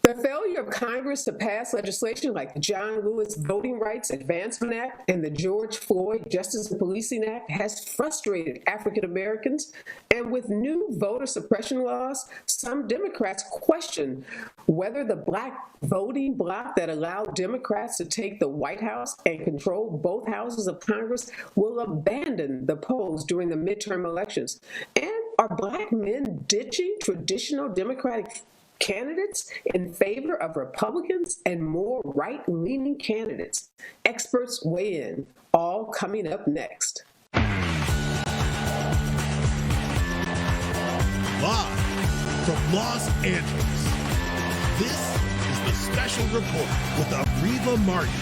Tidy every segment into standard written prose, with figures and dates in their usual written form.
The failure of Congress to pass legislation like the John Lewis Voting Rights Advancement Act and the George Floyd Justice and Policing Act has frustrated African Americans. And with new voter suppression laws, some Democrats question whether the black voting bloc that allowed Democrats to take the White House and control both houses of Congress will abandon the polls during the midterm elections. And are black men ditching traditional Democratic candidates in favor of Republicans and more right-leaning candidates? Experts weigh in, all coming up next. Live from Los Angeles, this is the Special Report with Areva Martin.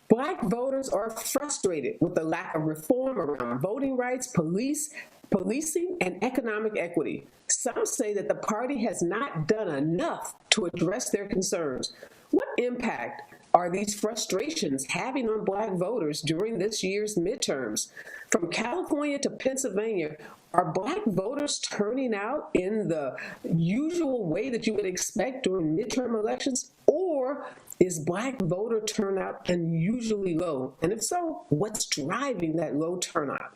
Black voters are frustrated with the lack of reform around voting rights, policing, and economic equity. Some say that the party has not done enough to address their concerns. What impact are these frustrations having on black voters during this year's midterms? From California to Pennsylvania, are black voters turning out in the usual way that you would expect during midterm elections? Or is black voter turnout unusually low? And if so, what's driving that low turnout?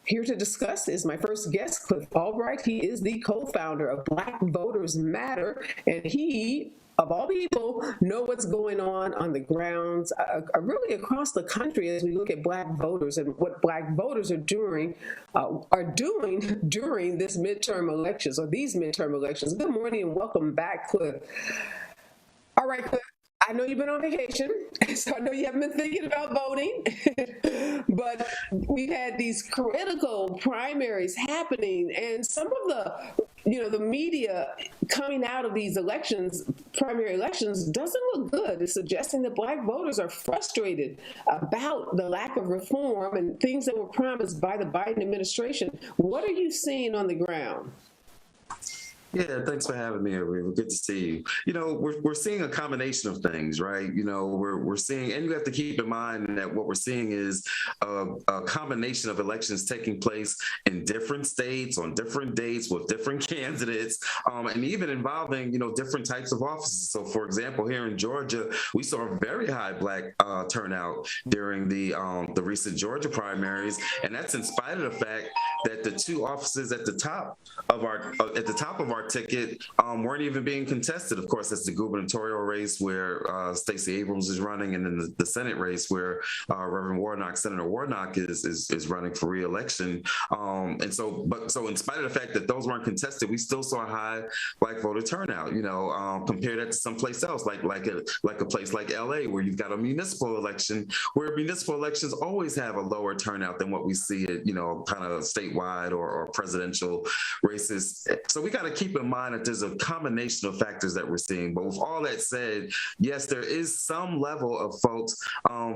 Here to discuss is my first guest, Cliff Albright. He is the co-founder of Black Voters Matter, and he, of all people, know what's going on the grounds, really across the country as we look at black voters and what black voters are doing during this midterm elections or these midterm elections. Good morning and welcome back, Cliff. All right, Cliff. I know you've been on vacation, so I know you haven't been thinking about voting, but we've had these critical primaries happening, and some of the media coming out of these elections, primary elections, doesn't look good. It's suggesting that black voters are frustrated about the lack of reform and things that were promised by the Biden administration. What are you seeing on the ground? Yeah, thanks for having me, Areva. Good to see you. You know, we're seeing a combination of things, right? You know, we're seeing, and you have to keep in mind that what we're seeing is a combination of elections taking place in different states on different dates with different candidates, and even involving, different types of offices. So, for example, here in Georgia, we saw a very high black turnout during the recent Georgia primaries, and that's in spite of the fact that the two offices at the top of our ticket weren't even being contested. Of course, that's the gubernatorial race where Stacey Abrams is running, and then the Senate race where Senator Warnock is running for re-election. And so in spite of the fact that those weren't contested, we still saw a high black voter turnout. Compare that to someplace else, like a place like LA, where you've got a municipal election, where municipal elections always have a lower turnout than what we see at kind of statewide or presidential races. So we got to keep in mind that there's a combination of factors that we're seeing. But with all that said, yes, there is some level of folks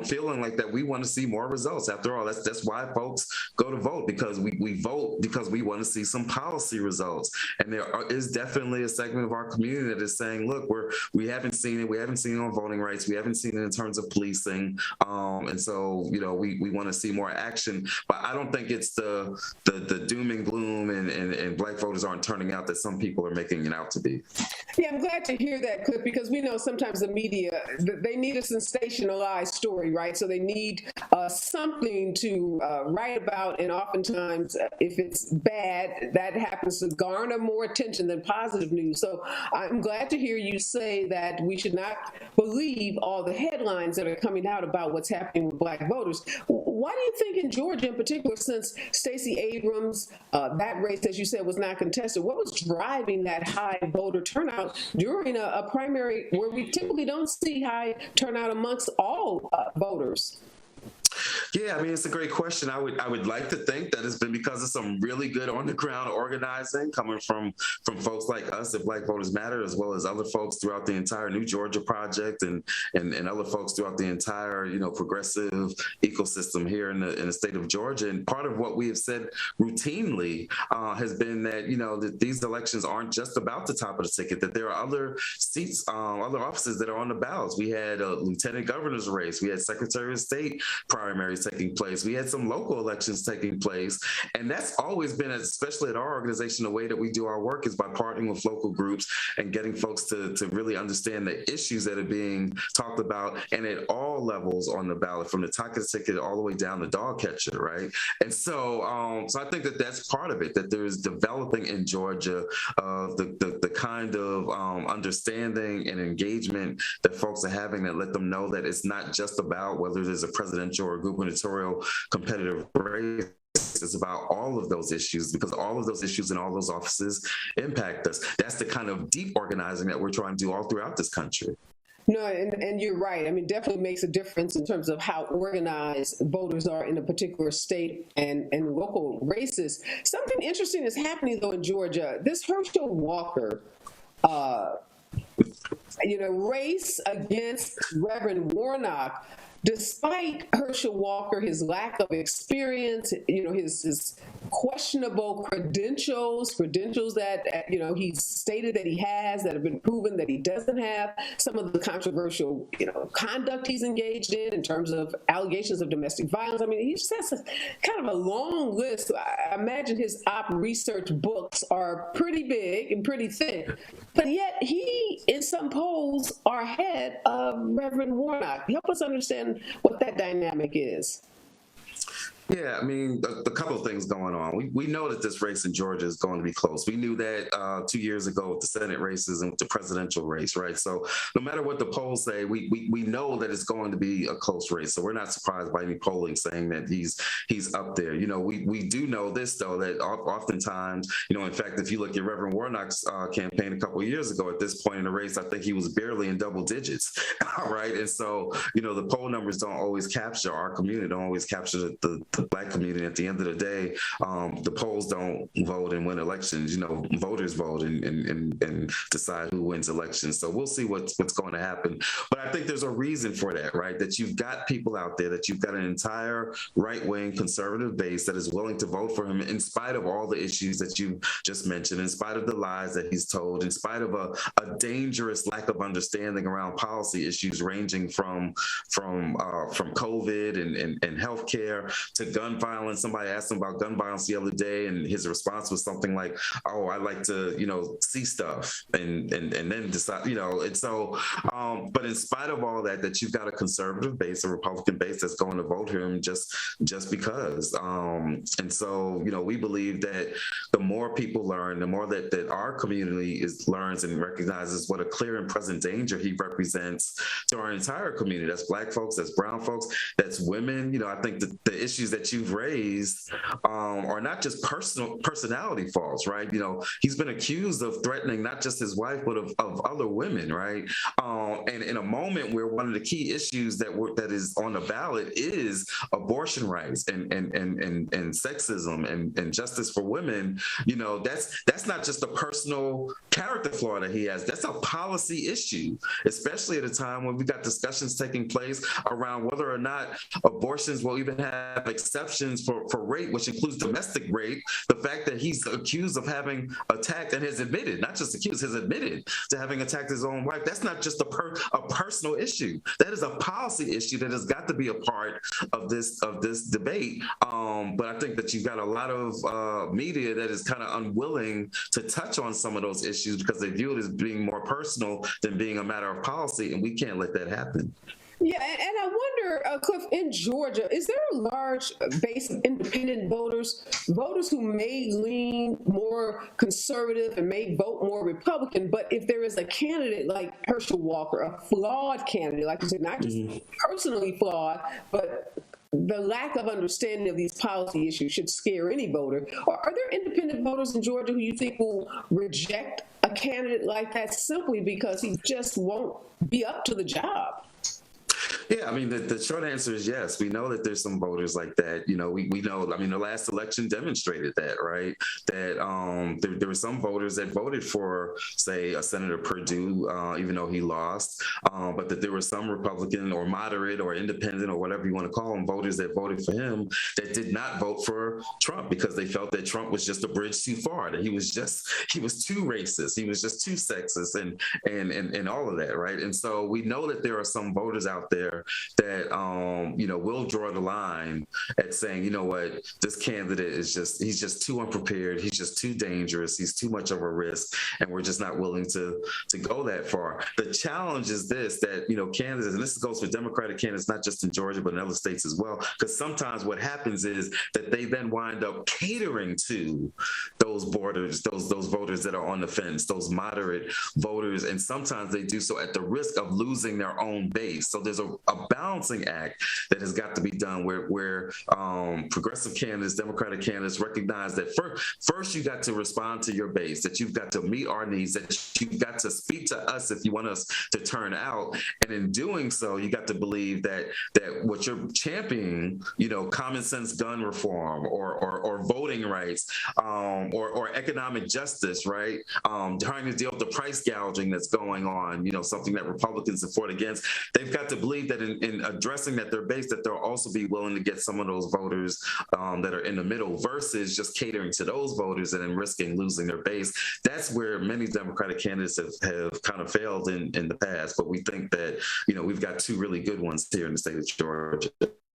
feeling like that we want to see more results. After all, that's why folks go to vote, because we vote because we want to see some policy results. And there is definitely a segment of our community that is saying, look, we haven't seen it. We haven't seen it on voting rights. We haven't seen it in terms of policing. And so, we want to see more action. But I don't think it's the doom and gloom and black voters aren't turning out that some people are making it out to be. Yeah, I'm glad to hear that, Cliff, because we know sometimes the media, they need a sensationalized story, right? So they need something to write about, and oftentimes if it's bad, that happens to garner more attention than positive news. So I'm glad to hear you say that we should not believe all the headlines that are coming out about what's happening with black voters. Why do you think in Georgia in particular, since Stacey Abrams, that race, as you said, was not contested, what was driving that high voter turnout during a primary where we typically don't see high turnout amongst all voters? Yeah, I mean, it's a great question. I would like to think that it's been because of some really good on-the-ground organizing coming from folks like us at Black Voters Matter, as well as other folks throughout the entire New Georgia Project and other folks throughout the entire, progressive ecosystem here in the state of Georgia. And part of what we have said routinely has been that, that these elections aren't just about the top of the ticket, that there are other seats, other offices that are on the ballots. We had a lieutenant governor's race. We had Secretary of State primaries taking place. We had some local elections taking place. And that's always been, especially at our organization, the way that we do our work is by partnering with local groups and getting folks to really understand the issues that are being talked about and at all levels on the ballot, from the ticket ticket all the way down the dog catcher, right? And so I think that that's part of it, that there's developing in Georgia the kind of understanding and engagement that folks are having that let them know that it's not just about whether there's a presidential or gubernatorial competitive race. It's about all of those issues, because all of those issues and all those offices impact us. That's the kind of deep organizing that we're trying to do all throughout this country. No, and you're right. I mean, definitely makes a difference in terms of how organized voters are in a particular state and local races. Something interesting is happening, though, in Georgia. This Herschel Walker, race against Reverend Warnock, despite Herschel Walker, his lack of experience, his questionable credentials that, he's stated that he has that have been proven that he doesn't have, some of the controversial, conduct he's engaged in terms of allegations of domestic violence. I mean, he just has kind of a long list. I imagine his op research books are pretty big and pretty thick, but yet he, in some polls, are ahead of Reverend Warnock. Help us understand what that dynamic is. Yeah, I mean, a couple of things going on. We know that this race in Georgia is going to be close. We knew that 2 years ago with the Senate races and with the presidential race, right? So no matter what the polls say, we know that it's going to be a close race. So we're not surprised by any polling saying that he's up there. We do know this, though, that oftentimes, in fact, if you look at Reverend Warnock's campaign a couple of years ago, at this point in the race, I think he was barely in double digits, right? And so, the poll numbers don't always capture our community, don't always capture the Black community. At the end of the day, the polls don't vote and win elections. Voters vote and decide who wins elections. So we'll see what's going to happen. But I think there's a reason for that, right? That you've got people out there, that you've got an entire right-wing conservative base that is willing to vote for him in spite of all the issues that you just mentioned, in spite of the lies that he's told, in spite of a dangerous lack of understanding around policy issues ranging from COVID and healthcare to gun violence. Somebody asked him about gun violence the other day, and his response was something like, "Oh, I like to, see stuff and then decide, And so, but in spite of all that you've got a conservative base, a Republican base that's going to vote him just because. And so, we believe that the more people learn, the more that our community learns and recognizes what a clear and present danger he represents to our entire community. That's Black folks, that's brown folks, that's women. I think that the issues that you've raised are not just personality faults, right? He's been accused of threatening not just his wife, but of other women, right? And in a moment where one of the key issues that is on the ballot is abortion rights and sexism and justice for women, that's not just a personal character flaw that he has. That's a policy issue, especially at a time when we've got discussions taking place around whether or not abortions will even have exceptions for rape, which includes domestic rape. The fact that he's accused of having attacked and has admitted, not just accused, has admitted to having attacked his own wife. That's not just a personal issue. That is a policy issue that has got to be a part of this debate. But I think that you've got a lot of media that is kind of unwilling to touch on some of those issues because they view it as being more personal than being a matter of policy, and we can't let that happen. Yeah, and I wonder, Cliff, in Georgia, is there a large base of independent voters who may lean more conservative and may vote more Republican, but if there is a candidate like Herschel Walker, a flawed candidate, like you said, not just personally flawed, but the lack of understanding of these policy issues should scare any voter. Or are there independent voters in Georgia who you think will reject a candidate like that simply because he just won't be up to the job? Yeah, I mean, the short answer is yes. We know that there's some voters like that. We know, the last election demonstrated that, right? That there were some voters that voted for, say, a Senator Perdue, even though he lost, but that there were some Republican or moderate or independent or whatever you want to call them, voters that voted for him that did not vote for Trump because they felt that Trump was just a bridge too far, that he was too racist, he was just too sexist and all of that, right? And so we know that there are some voters out there there that, will draw the line at saying, you know what, this candidate he's just too unprepared. He's just too dangerous. He's too much of a risk. And we're just not willing to go that far. The challenge is this, that, candidates, and this goes for Democratic candidates, not just in Georgia, but in other states as well, because sometimes what happens is that they then wind up catering to those voters that are on the fence, those moderate voters, and sometimes they do so at the risk of losing their own base. So there's a balancing act that has got to be done where progressive candidates, Democratic candidates recognize that first you got to respond to your base, that you've got to meet our needs, that you've got to speak to us if you want us to turn out. And in doing so, you got to believe that what you're championing, common sense gun reform or voting rights, or economic justice, right? Trying to deal with the price gouging that's going on, something that Republicans have fought against. They've got to believe that in addressing their base, that they'll also be willing to get some of those voters that are in the middle versus just catering to those voters and then risking losing their base. That's where many Democratic candidates have kind of failed in the past. But we think that, we've got two really good ones here in the state of Georgia.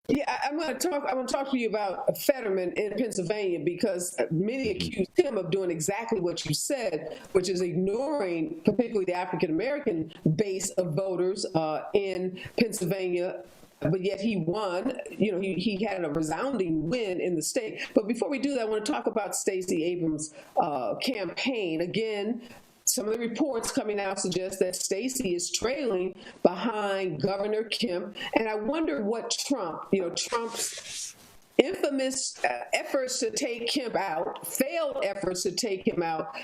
Yeah, I want to talk to you about Fetterman in Pennsylvania, because many accuse him of doing exactly what you said, which is ignoring particularly the African American base of voters in Pennsylvania. But yet he won. He had a resounding win in the state. But before we do that, I want to talk about Stacey Abrams' campaign. Again, some of the reports coming out suggest that Stacey is trailing behind Governor Kemp. And I wonder what Trump's infamous efforts to take Kemp out, failed efforts to take him out.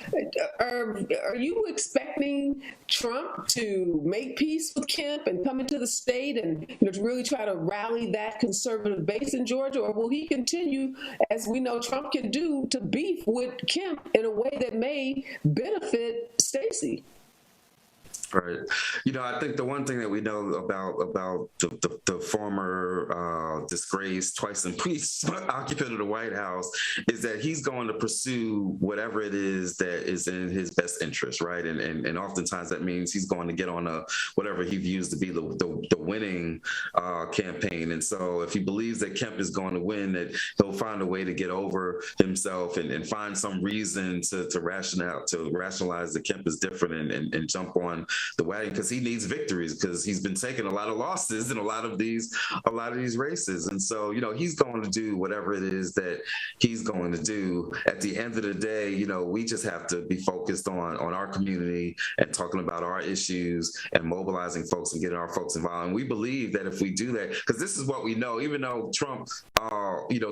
Are you expecting Trump to make peace with Kemp and come into the state and to really try to rally that conservative base in Georgia? Or will he continue, as we know Trump can do, to beef with Kemp in a way that may benefit Stacey? Right. I think the one thing that we know about the former disgraced, twice impeached occupant of the White House is that he's going to pursue whatever it is that is in his best interest, right? And oftentimes that means he's going to get on whatever he views to be the winning campaign. And so if he believes that Kemp is going to win, that he'll find a way to get over himself and find some reason to rationalize that Kemp is different and jump on the wagon, because he needs victories, because he's been taking a lot of losses in a lot of these races. And so, he's going to do whatever it is that he's going to do. At the end of the day, we just have to be focused on our community and talking about our issues and mobilizing folks and getting our folks involved. And we believe that if we do that, because this is what we know, even though Trump,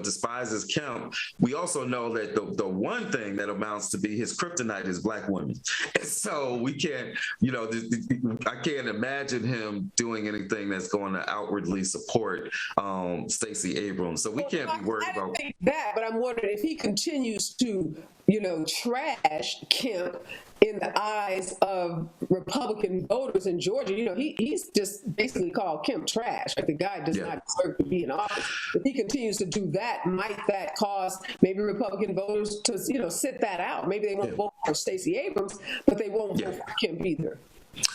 despises Kemp, we also know that the one thing that amounts to be his kryptonite is Black women. And so we can't, I can't imagine him doing anything that's going to outwardly support Stacey Abrams. So we can't be worried about that. But I'm wondering if he continues to, trash Kemp in the eyes of Republican voters in Georgia. He's just basically called Kemp trash. Like, the guy does not deserve to be in office. If he continues to do that, might that cause maybe Republican voters to, sit that out? Maybe they won't vote for Stacey Abrams, but they won't vote for Kemp either.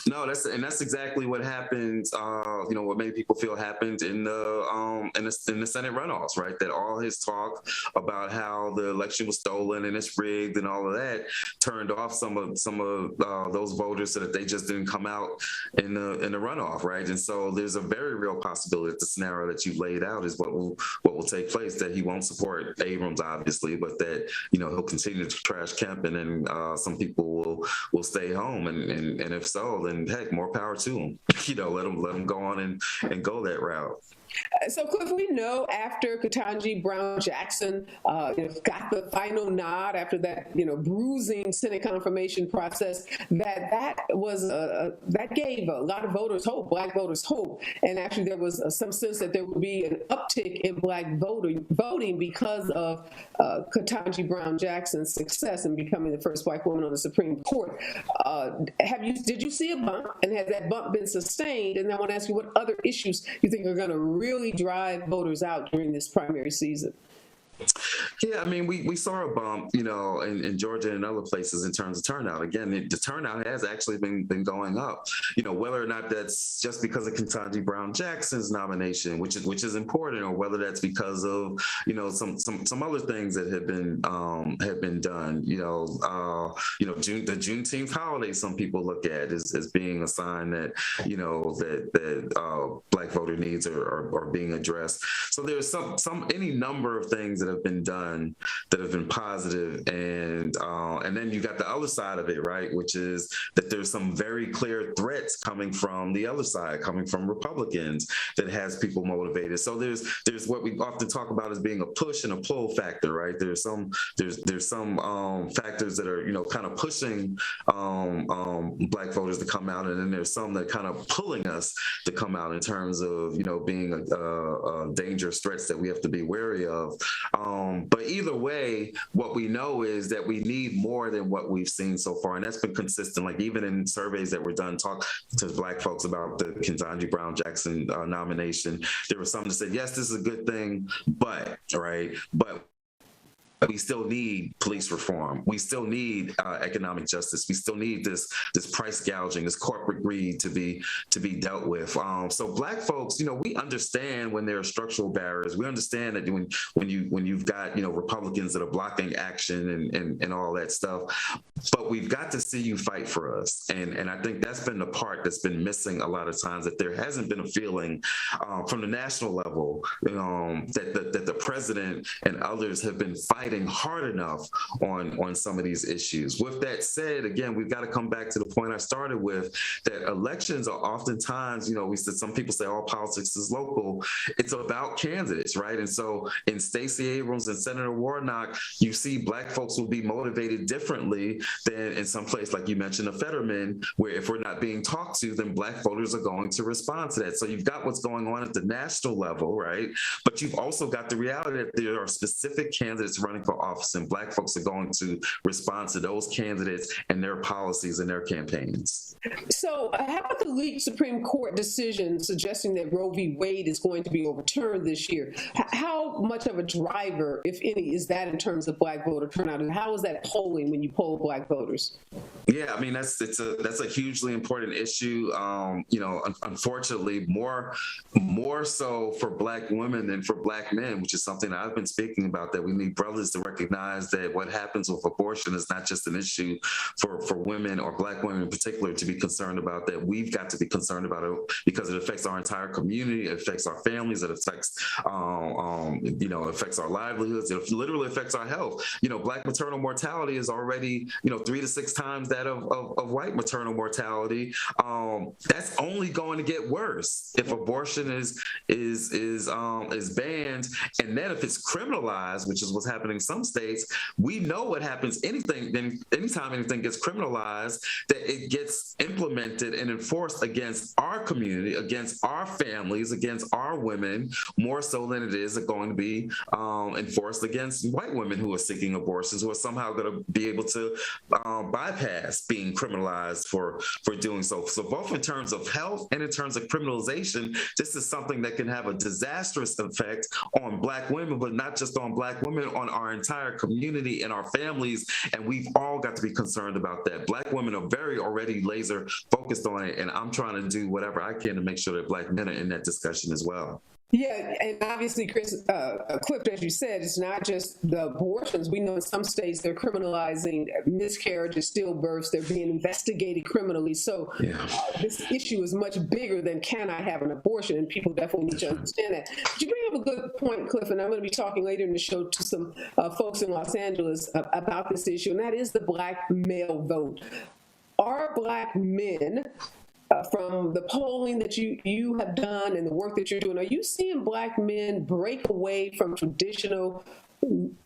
No, that's exactly what happened. What many people feel happened in the Senate runoffs, right? That all his talk about how the election was stolen and it's rigged and all of that turned off some of those voters, so that they just didn't come out in the runoff, right? And so there's a very real possibility that the scenario that you laid out is what will take place. That he won't support Abrams, obviously, but that he'll continue to trash Kemp, and then some people will stay home, and if so, then heck, more power to them. Let them go on and go that route. So, Cliff, we know after Ketanji Brown Jackson got the final nod after that, bruising Senate confirmation process, that gave a lot of voters hope, Black voters hope, and actually there was some sense that there would be an uptick in Black voting because of Ketanji Brown Jackson's success in becoming the first Black woman on the Supreme Court. Did you see a bump, and has that bump been sustained? And I want to ask you what other issues you think are going to really drive voters out during this primary season. Yeah, I mean, we saw a bump, in Georgia and other places in terms of turnout. Again, the turnout has actually been going up. Whether or not that's just because of Ketanji Brown Jackson's nomination, which is important, or whether that's because of some other things that have been done. The Juneteenth holiday, some people look at as being a sign that that Black voter needs are being addressed. So there's any number of things that have been done that have been positive, and then you got the other side of it, right, which is that there's some very clear threats coming from the other side, coming from Republicans, that has people motivated. So there's what we often talk about as being a push and a pull factor, right? There's some factors that are kind of pushing Black voters to come out, and then there's some that kind of pulling us to come out in terms of being a dangerous threats that we have to be wary of. But either way, what we know is that we need more than what we've seen so far, and that's been consistent. Like even in surveys that were done, talk to Black folks about the Ketanji Brown Jackson nomination, there were some that said, yes, this is a good thing, but we still need police reform. We still need economic justice. We still need this price gouging, this corporate greed to be dealt with. So Black folks, we understand when there are structural barriers. We understand that when you've got Republicans that are blocking action and all that stuff. But we've got to see you fight for us, and I think that's been the part that's been missing a lot of times. That there hasn't been a feeling from the national level that the president and others have been fighting hard enough on some of these issues. With that said, again, we've got to come back to the point I started with, that elections are oftentimes, we said, some people say all politics is local. It's about candidates, right? And so in Stacey Abrams and Senator Warnock, you see Black folks will be motivated differently than in some place, like you mentioned, a Fetterman, where if we're not being talked to, then Black voters are going to respond to that. So you've got what's going on at the national level, right? But you've also got the reality that there are specific candidates running for office, and Black folks are going to respond to those candidates and their policies and their campaigns. So how about the leaked Supreme Court decision suggesting that Roe v. Wade is going to be overturned this year? How much of a driver, if any, is that in terms of Black voter turnout, and how is that polling when you poll Black voters? Yeah, I mean, that's a hugely important issue. Unfortunately, more so for Black women than for Black men, which is something that I've been speaking about, that we need brothers to recognize that what happens with abortion is not just an issue for women, or Black women in particular, to be concerned about. That we've got to be concerned about it because it affects our entire community, it affects our families, it affects affects our livelihoods, it literally affects our health. Black maternal mortality is already 3 to 6 times that of white maternal mortality. That's only going to get worse if abortion is banned, and then if it's criminalized, which is what's happening in some states. We know what happens anytime anything gets criminalized, that it gets implemented and enforced against our community, against our families, against our women, more so than it is going to be enforced against white women who are seeking abortions, who are somehow going to be able to bypass being criminalized for doing so. So both in terms of health and in terms of criminalization, this is something that can have a disastrous effect on Black women, but not just on Black women, on our entire community and our families. And we've all got to be concerned about that. Black women are very already laser focused on it, and I'm trying to do whatever I can to make sure that Black men are in that discussion as well. Yeah, and obviously, Chris, Cliff, as you said, it's not just the abortions. We know in some states they're criminalizing miscarriages, stillbirths. They're being investigated criminally. So this issue is much bigger than can I have an abortion, and people definitely need to understand that. But you bring up a good point, Cliff, and I'm going to be talking later in the show to some folks in Los Angeles about this issue, and that is the Black male vote. Are Black men, from the polling that you have done and the work that you're doing, are you seeing Black men break away from traditional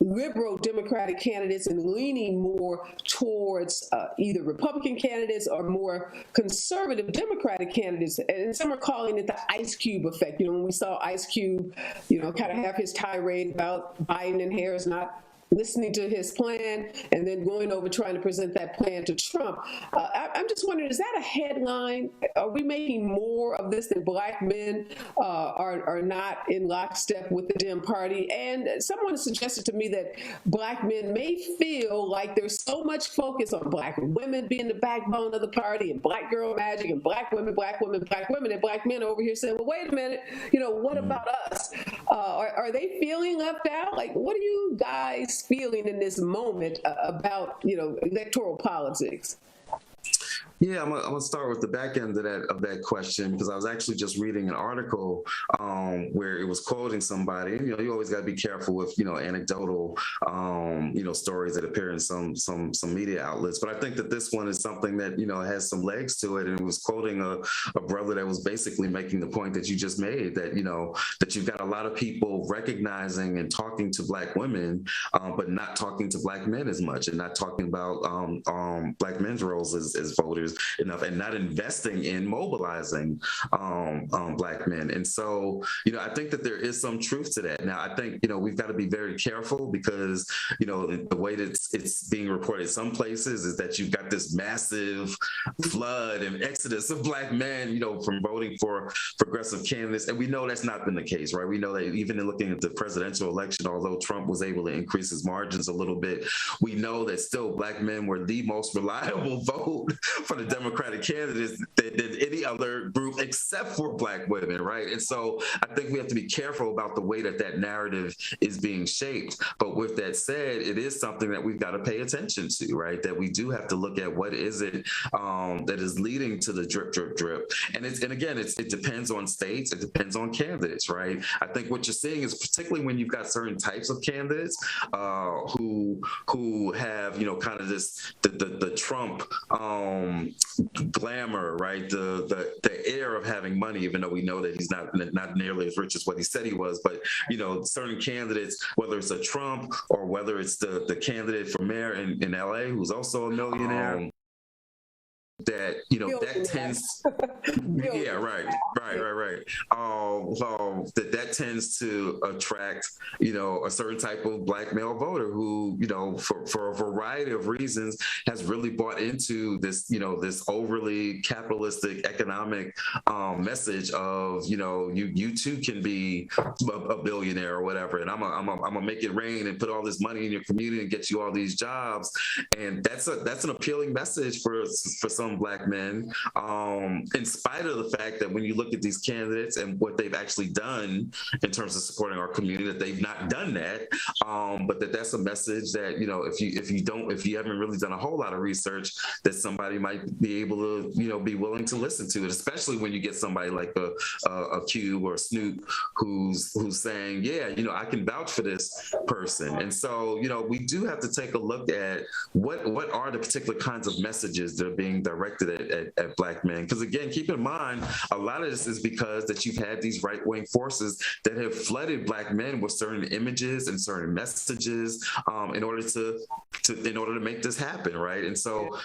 liberal Democratic candidates and leaning more towards either Republican candidates or more conservative Democratic candidates? And some are calling it the Ice Cube effect. When we saw Ice Cube, kind of have his tirade about Biden and Harris not listening to his plan, and then going over trying to present that plan to Trump. I'm just wondering, is that a headline? Are we making more of this that black men are not in lockstep with the Dem Party? And someone suggested to me that black men may feel like there's so much focus on black women being the backbone of the party, and black girl magic, and black women, and black men over here saying, well, wait a minute, what about us? Are they feeling left out? Like, what are you guys feeling in this moment about, electoral politics? Yeah, I'm gonna start with the back end of that question, because I was actually just reading an article where it was quoting somebody. And, you always got to be careful with anecdotal stories that appear in some media outlets. But I think that this one is something that has some legs to it, and it was quoting a brother that was basically making the point that you just made, that that you've got a lot of people recognizing and talking to black women, but not talking to black men as much, and not talking about black men's roles as voters enough, and not investing in mobilizing black men. And so, I think that there is some truth to that. Now, I think, we've got to be very careful, because, the way that it's being reported some places is that you've got this massive flood and exodus of black men, from voting for progressive candidates. And we know that's not been the case, right? We know that even in looking at the presidential election, although Trump was able to increase his margins a little bit, we know that still black men were the most reliable vote for the Democratic candidates than any other group except for black women, right? And so I think we have to be careful about the way that narrative is being shaped. But with that said, it is something that we've got to pay attention to, right? That we do have to look at what is it that is leading to the drip, drip, drip. And again, it depends on states, it depends on candidates, right? I think what you're seeing is, particularly when you've got certain types of candidates who have, kind of this the Trump glamour, right? The air of having money, even though we know that he's not nearly as rich as what he said he was. But certain candidates, whether it's a Trump or whether it's the candidate for mayor in LA, who's also a millionaire. That tends yeah, right. That tends to attract a certain type of black male voter who for a variety of reasons has really bought into this this overly capitalistic economic message of you too can be a billionaire or whatever, and I'm gonna make it rain and put all this money in your community and get you all these jobs. And that's an appealing message for some black men, in spite of the fact that when you look at these candidates and what they've actually done in terms of supporting our community, that they've not done that, but that's a message that if you haven't really done a whole lot of research, that somebody might be able to be willing to listen to it, especially when you get somebody like a Q or a Snoop who's saying, I can vouch for this person. And so we do have to take a look at what are the particular kinds of messages that are being directed at black men. Because again, keep in mind, a lot of this is because that you've had these right-wing forces that have flooded black men with certain images and certain messages in order to make this happen, right? And so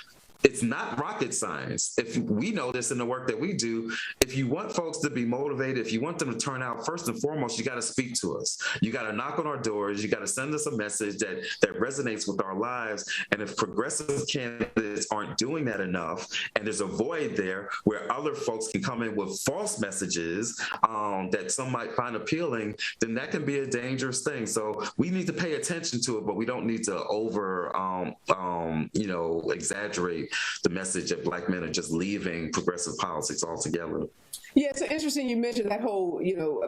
it's not rocket science. If we know this in the work that we do, if you want folks to be motivated, if you want them to turn out, first and foremost, you got to speak to us. You got to knock on our doors. You got to send us a message that resonates with our lives. And if progressive candidates aren't doing that enough, and there's a void there where other folks can come in with false messages that some might find appealing, then that can be a dangerous thing. So we need to pay attention to it, but we don't need to exaggerate the message that black men are just leaving progressive politics altogether. Yeah, it's interesting you mentioned that whole,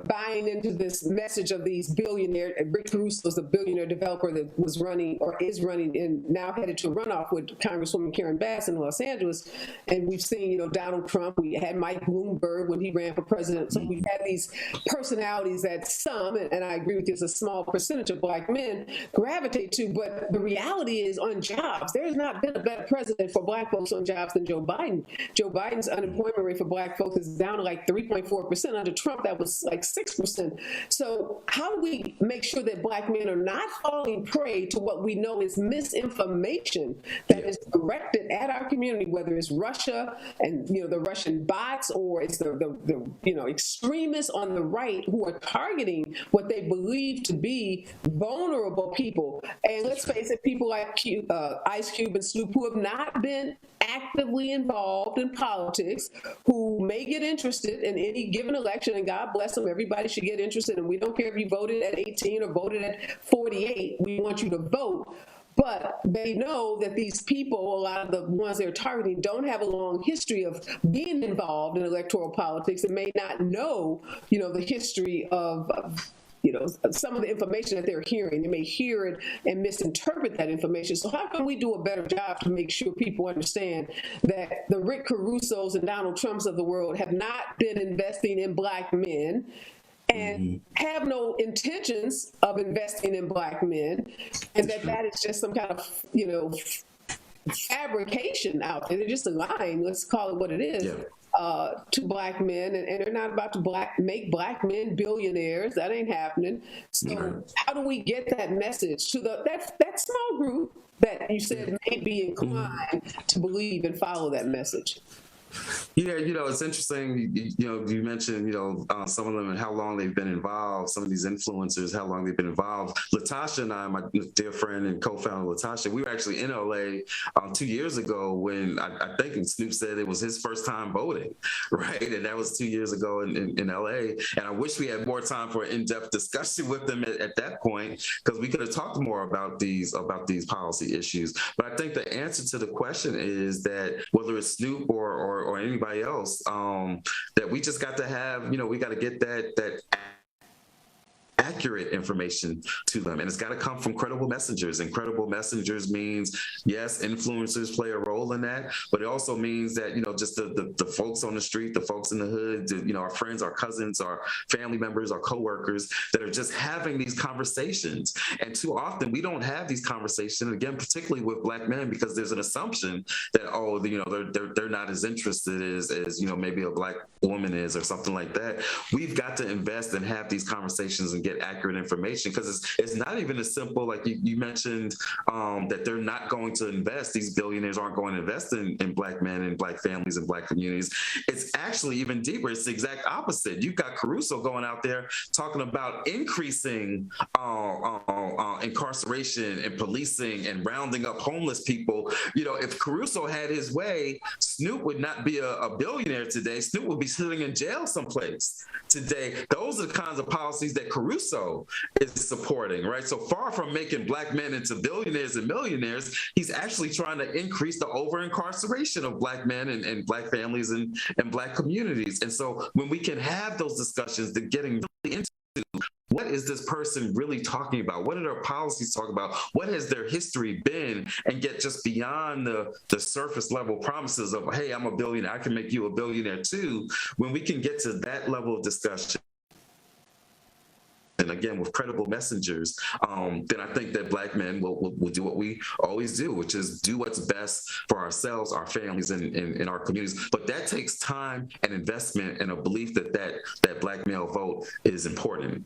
buying into this message of these billionaire. Rick Caruso's the billionaire developer that was running or is running and now headed to a runoff with Congresswoman Karen Bass in Los Angeles. And we've seen, Donald Trump. We had Mike Bloomberg when he ran for president. So we've had these personalities that some, and I agree with you, it's a small percentage of black men gravitate to. But the reality is on jobs, there's not been a better president for black folks on jobs than Joe Biden. Joe Biden's unemployment rate for black folks is down down to like 3.4%. Under Trump, that was like 6%. So how do we make sure that Black men are not falling prey to what we know is misinformation that is directed at our community, whether it's Russia and the Russian bots, or it's the extremists on the right who are targeting what they believe to be vulnerable people. And let's face it, people like Ice Cube and Snoop, who have not been actively involved in politics, who may get interested in any given election, and God bless them, everybody should get interested, and we don't care if you voted at 18 or voted at 48, we want you to vote. But they know that these people, a lot of the ones they're targeting, don't have a long history of being involved in electoral politics and may not know, the history of some of the information that they're hearing. They may hear it and misinterpret that information. So how can we do a better job to make sure people understand that the Rick Carusos and Donald Trumps of the world have not been investing in Black men and have no intentions of investing in Black men, and that is just some kind of, fabrication out there. They're just lying, let's call it what it is, to Black men, and they're not about to make Black men billionaires. That ain't happening. So how do we get that message to that small group that you said may be inclined to believe and follow that message? Yeah, it's interesting. You mentioned, some of them and how long they've been involved. Some of these influencers, how long they've been involved. Latasha and I, my dear friend and co-founder Latasha, we were actually in LA 2 years ago when I think Snoop said it was his first time voting, right? And that was 2 years ago in LA. And I wish we had more time for an in-depth discussion with them at that point, because we could have talked more about these policy issues. But I think the answer to the question is that whether it's Snoop or anybody else, that we just got to have, we got to get that accurate information to them. And it's got to come from credible messengers. And credible messengers means, yes, influencers play a role in that, but it also means that, just the folks on the street, the folks in the hood, our friends, our cousins, our family members, our coworkers that are just having these conversations. And too often we don't have these conversations, again, particularly with Black men, because there's an assumption that, they're not as interested as maybe a Black woman is or something like that. We've got to invest and have these conversations and get accurate information, because it's not even as simple, like you mentioned, that they're not going to invest. These billionaires aren't going to invest in Black men and Black families and Black communities. It's actually even deeper. It's the exact opposite. You've got Caruso going out there talking about increasing incarceration and policing and rounding up homeless people. If Caruso had his way, Snoop would not be a billionaire today. Snoop would be sitting in jail someplace today. Those are the kinds of policies that Caruso is supporting, right? So far from making Black men into billionaires and millionaires, he's actually trying to increase the over-incarceration of Black men and Black families and Black communities. And so when we can have those discussions, they're getting really into what is this person really talking about? What are their policies talking about? What has their history been? And get just beyond the surface level promises of, hey, I'm a billionaire, I can make you a billionaire too. When we can get to that level of discussion, and again, with credible messengers, then I think that Black men will do what we always do, which is do what's best for ourselves, our families, and our communities. But that takes time and investment and a belief that Black male vote is important.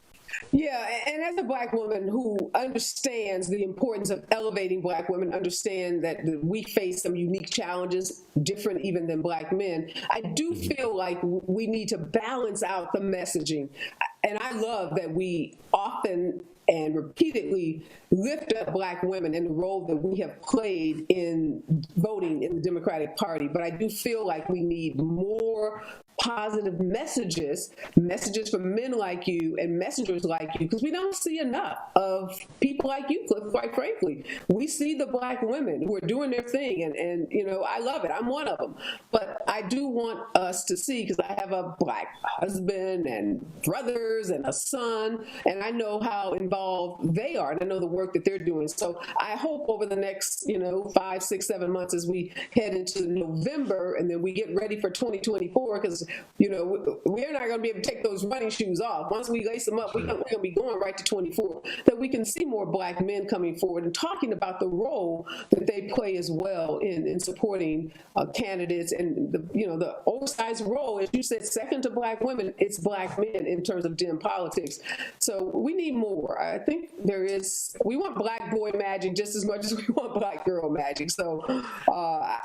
Yeah, and as a Black woman who understands the importance of elevating Black women, understand that we face some unique challenges, different even than Black men, I do feel like we need to balance out the messaging. And I love that we often and repeatedly lift up Black women and the role that we have played in voting in the Democratic Party. But I do feel like we need more positive messages from men like you and messengers like you, because we don't see enough of people like you, Cliff, quite frankly. We see the Black women who are doing their thing, and I love it. I'm one of them. But I do want us to see, because I have a Black husband and brothers and a son, and I know how involved they are, and I know the work that they're doing. So I hope over the next, 5, 6, 7 months as we head into November, and then we get ready for 2024, because we're not going to be able to take those running shoes off. Once we lace them up, we're going to be going right to 24. That we can see more Black men coming forward and talking about the role that they play as well in supporting candidates, and the oversized role, as you said, second to Black women, it's Black men in terms of Dem politics. So we need more. I think we want Black boy magic just as much as we want Black girl magic. So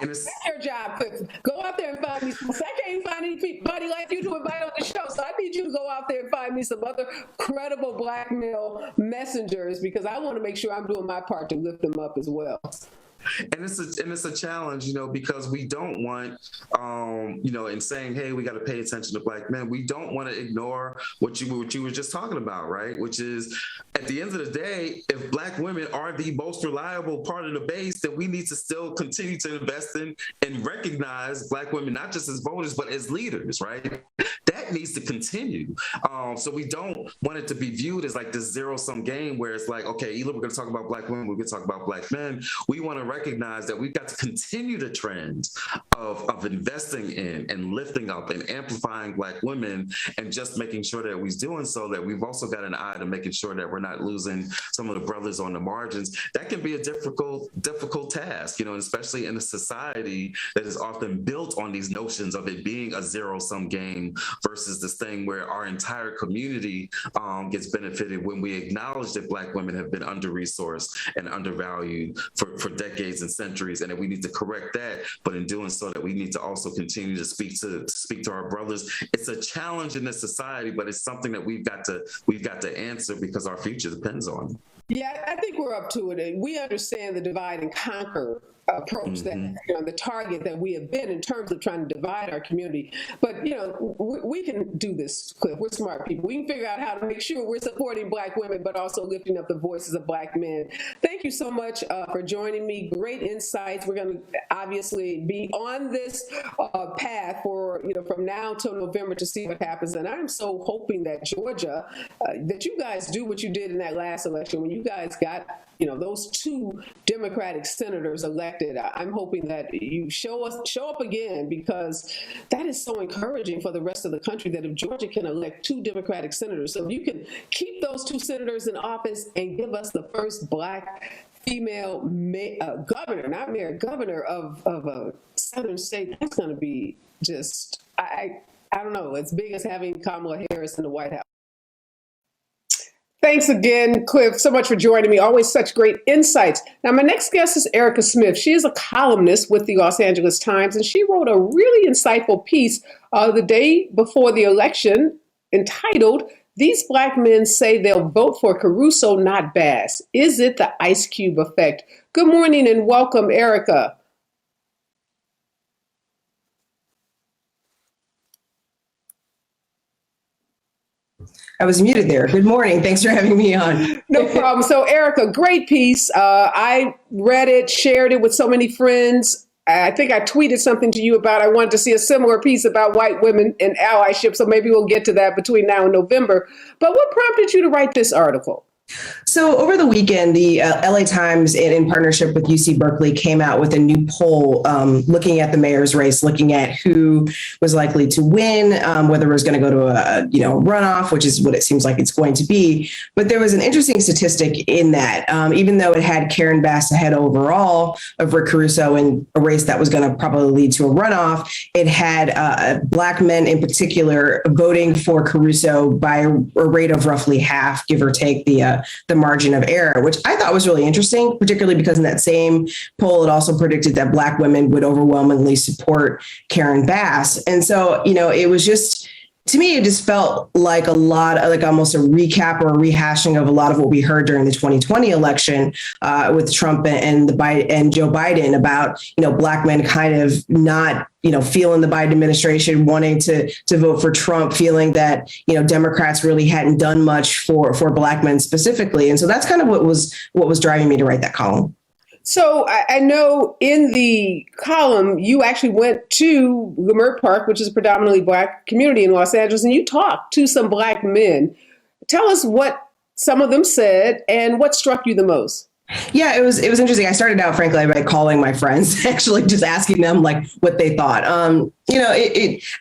that's your job. Go out there and find me. I can't find anybody like you to invite on the show. So I need you to go out there and find me some other credible Black male messengers, because I want to make sure I'm doing my part to lift them up as well. And it's a challenge, because we don't want, in saying, hey, we got to pay attention to Black men, we don't want to ignore what you were just talking about, right? Which is, at the end of the day, if Black women are the most reliable part of the base, then we need to still continue to invest in and recognize Black women, not just as voters, but as leaders, right? That needs to continue. So we don't want it to be viewed as like this zero-sum game where it's like, okay, either we're going to talk about Black women, we're going to talk about Black men. We want to recognize that we've got to continue the trend of investing in and lifting up and amplifying Black women, and just making sure that we're doing so, that we've also got an eye to making sure that we're not losing some of the brothers on the margins. That can be a difficult task, especially in a society that is often built on these notions of it being a zero-sum game versus this thing where our entire community gets benefited when we acknowledge that Black women have been under-resourced and undervalued for decades and centuries, and that we need to correct that. But in doing so, that we need to also continue to speak to our brothers. It's a challenge in this society, but it's something that we've got to answer, because our future depends on it. Yeah, I think we're up to it, and we understand the divide and conquer approach that the target that we have been in terms of trying to divide our community. But we can do this, Cliff. We're smart people. We can figure out how to make sure we're supporting Black women, but also lifting up the voices of Black men. Thank you so much for joining me. Great insights. We're going to obviously be on this path for from now till November to see what happens. And I'm so hoping that Georgia, that you guys do what you did in that last election when you guys got those 2 Democratic senators elected. I'm hoping that you show up again, because that is so encouraging for the rest of the country, that if Georgia can elect 2 Democratic senators, so if you can keep those 2 senators in office and give us the first Black female governor, not mayor, governor of a southern state, that's going to be just, I don't know, as big as having Kamala Harris in the White House. Thanks again, Cliff, so much for joining me. Always such great insights. Now, my next guest is Areva Smith. She is a columnist with the Los Angeles Times, and she wrote a really insightful piece the day before the election entitled, "These Black Men Say They'll Vote for Caruso, Not Bass. Is it the Ice Cube Effect?" Good morning and welcome, Areva. I was muted there. Good morning. Thanks for having me on. No problem. So, Areva, great piece. I read it, shared it with so many friends. I think I tweeted something to you about I wanted to see a similar piece about white women and allyship. So maybe we'll get to that between now and November. But what prompted you to write this article? So over the weekend, the LA Times, in partnership with UC Berkeley, came out with a new poll looking at the mayor's race, looking at who was likely to win, whether it was going to go to a runoff, which is what it seems like it's going to be. But there was an interesting statistic in that, even though it had Karen Bass ahead overall of Rick Caruso in a race that was going to probably lead to a runoff, it had Black men in particular voting for Caruso by a rate of roughly half, give or take the margin of error, which I thought was really interesting, particularly because in that same poll, it also predicted that Black women would overwhelmingly support Karen Bass. And so, it was just, to me, it just felt like almost a recap or a rehashing of a lot of what we heard during the 2020 election with Trump and Joe Biden about, Black men kind of not, feeling the Biden administration, wanting to vote for Trump, feeling that, Democrats really hadn't done much for Black men specifically. And so that's kind of what was driving me to write that column. So I know in the column, you actually went to Leimert Park, which is a predominantly Black community in Los Angeles, and you talked to some Black men. Tell us what some of them said and what struck you the most. Yeah, it was interesting. I started out, frankly, by calling my friends, actually, just asking them like what they thought. And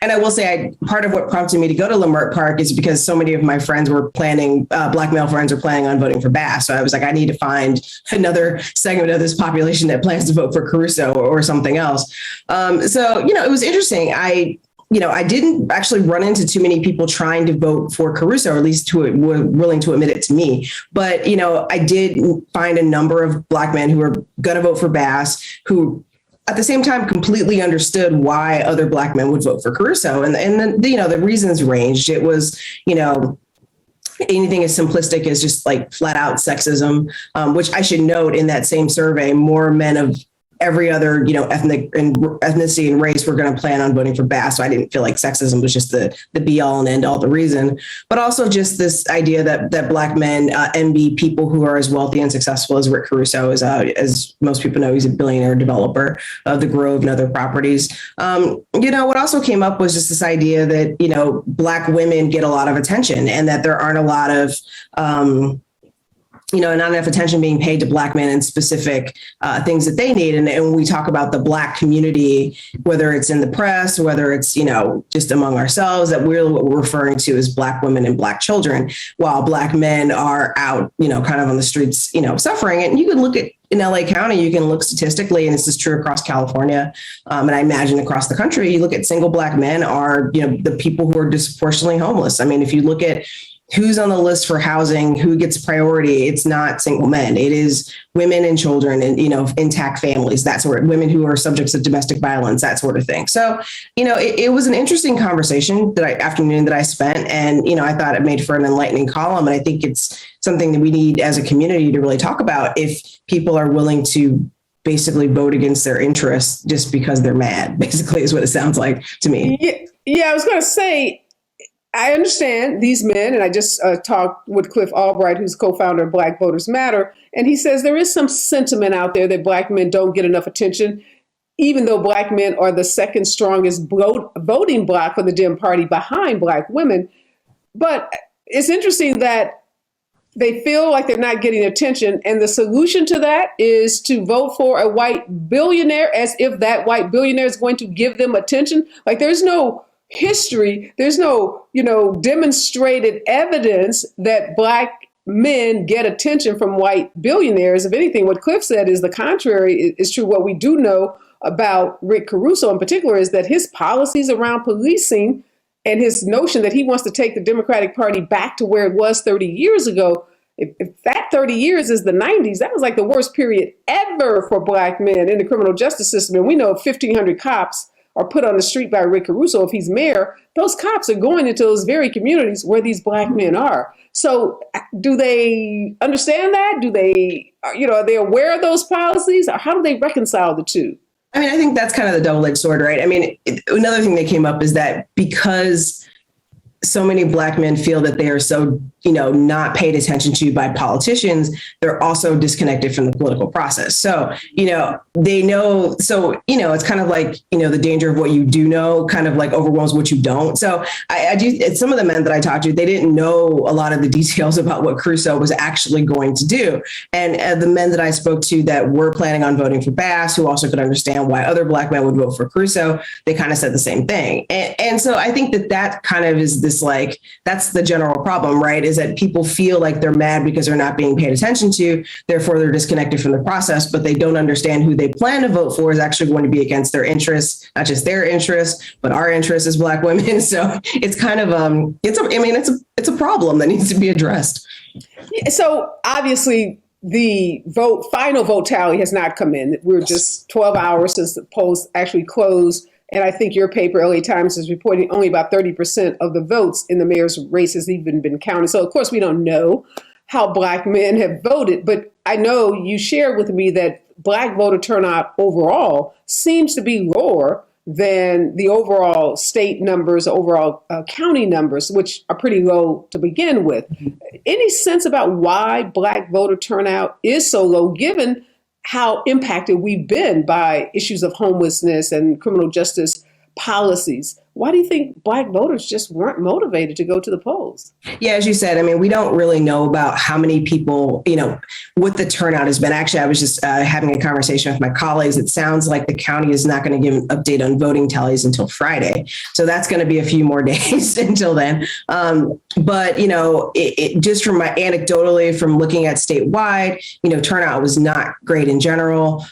I will say, part of what prompted me to go to Leimert Park is because so many of my friends were planning, Black male friends were planning on voting for Bass. So I was like, I need to find another segment of this population that plans to vote for Caruso or something else. It was interesting. I didn't actually run into too many people trying to vote for Caruso, or at least were willing to admit it to me. But, I did find a number of Black men who were going to vote for Bass, who at the same time completely understood why other Black men would vote for Caruso. And the reasons ranged. It was, anything as simplistic as just like flat out sexism, which I should note in that same survey, more men of every other, ethnicity and race were going to plan on voting for Bass. So I didn't feel like sexism was just the be all and end all the reason, but also just this idea that Black men envy people who are as wealthy and successful as Rick Caruso is. As most people know, he's a billionaire developer of the Grove and other properties. What also came up was just this idea that, Black women get a lot of attention and that there aren't a lot of, not enough attention being paid to Black men and specific things that they need. And when we talk about the Black community, whether it's in the press, whether it's, just among ourselves, that we're referring to as Black women and Black children, while Black men are out, kind of on the streets, suffering. And you can look at in LA County, you can look statistically, and this is true across California, and I imagine across the country, you look at single Black men are, the people who are disproportionately homeless. I mean, if you look at who's on the list for housing, who gets priority, it's not single men. It is women and children and, intact families, that sort of women who are subjects of domestic violence, that sort of thing. So, it was an interesting conversation afternoon that I spent. And, I thought it made for an enlightening column. And I think it's something that we need as a community to really talk about if people are willing to basically vote against their interests just because they're mad, basically is what it sounds like to me. Yeah, I was going to say, I understand these men, and I just talked with Cliff Albright, who's co-founder of Black Voters Matter, and he says there is some sentiment out there that Black men don't get enough attention, even though Black men are the second strongest voting bloc for the Dem Party behind Black women. But it's interesting that they feel like they're not getting attention, and the solution to that is to vote for a white billionaire, as if that white billionaire is going to give them attention. Like, there's no history, there's no, demonstrated evidence that Black men get attention from white billionaires. If anything, what Cliff said is the contrary is true. What we do know about Rick Caruso in particular is that his policies around policing and his notion that he wants to take the Democratic Party back to where it was 30 years ago, if that 30 years is the 90s, that was like the worst period ever for Black men in the criminal justice system. And we know 1,500 cops are put on the street by Rick Caruso. If he's mayor, those cops are going into those very communities where these Black men are. So do they understand that? Do they, are they aware of those policies? Or how do they reconcile the two? I mean, I think that's kind of the double-edged sword, right? I mean, another thing that came up is that because so many Black men feel that they are so, not paid attention to by politicians, they're also disconnected from the political process. So, they know, so, it's kind of like, the danger of what you do know kind of like overwhelms what you don't. So I do, some of the men that I talked to, they didn't know a lot of the details about what Caruso was actually going to do. And the men that I spoke to that were planning on voting for Bass, who also could understand why other Black men would vote for Caruso, they kind of said the same thing. And so I think that kind of is this, like, that's the general problem, right? Is that people feel like they're mad because they're not being paid attention to, therefore they're disconnected from the process, but they don't understand who they plan to vote for is actually going to be against their interests, not just their interests, but our interests as Black women. So it's kind of, it's a problem that needs to be addressed. So obviously the final vote tally has not come in. We're just 12 hours since the polls actually closed. And I think your paper, LA Times, is reporting only about 30% of the votes in the mayor's race has even been counted. So, of course, we don't know how Black men have voted. But I know you shared with me that Black voter turnout overall seems to be lower than the overall state numbers, overall county numbers, which are pretty low to begin with. Any sense about why Black voter turnout is so low, given how impacted we've been by issues of homelessness and criminal justice policies? why do you think Black voters just weren't motivated to go to the polls? Yeah, as you said, I mean, we don't really know about how many people, what the turnout has been. Actually, I was just having a conversation with my colleagues. It sounds like the county is not going to give an update on voting tallies until Friday. So that's going to be a few more days until then. But, just from anecdotally from looking at statewide, turnout was not great in general.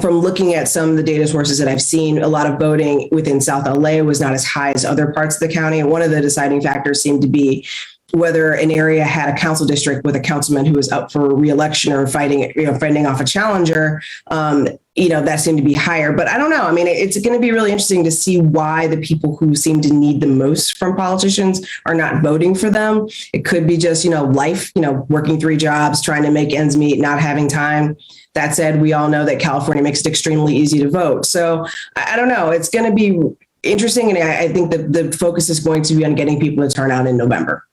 From looking at some of the data sources that I've seen, a lot of voting within South LA was not as high as other parts of the county. And one of the deciding factors seemed to be whether an area had a council district with a councilman who was up for re-election or fending off a challenger. That seemed to be higher. But I don't know. I mean, it's going to be really interesting to see why the people who seem to need the most from politicians are not voting for them. It could be just, life, working 3 jobs, trying to make ends meet, not having time. That said, we all know that California makes it extremely easy to vote. So I don't know. It's going to be interesting. And I think that the focus is going to be on getting people to turn out in November.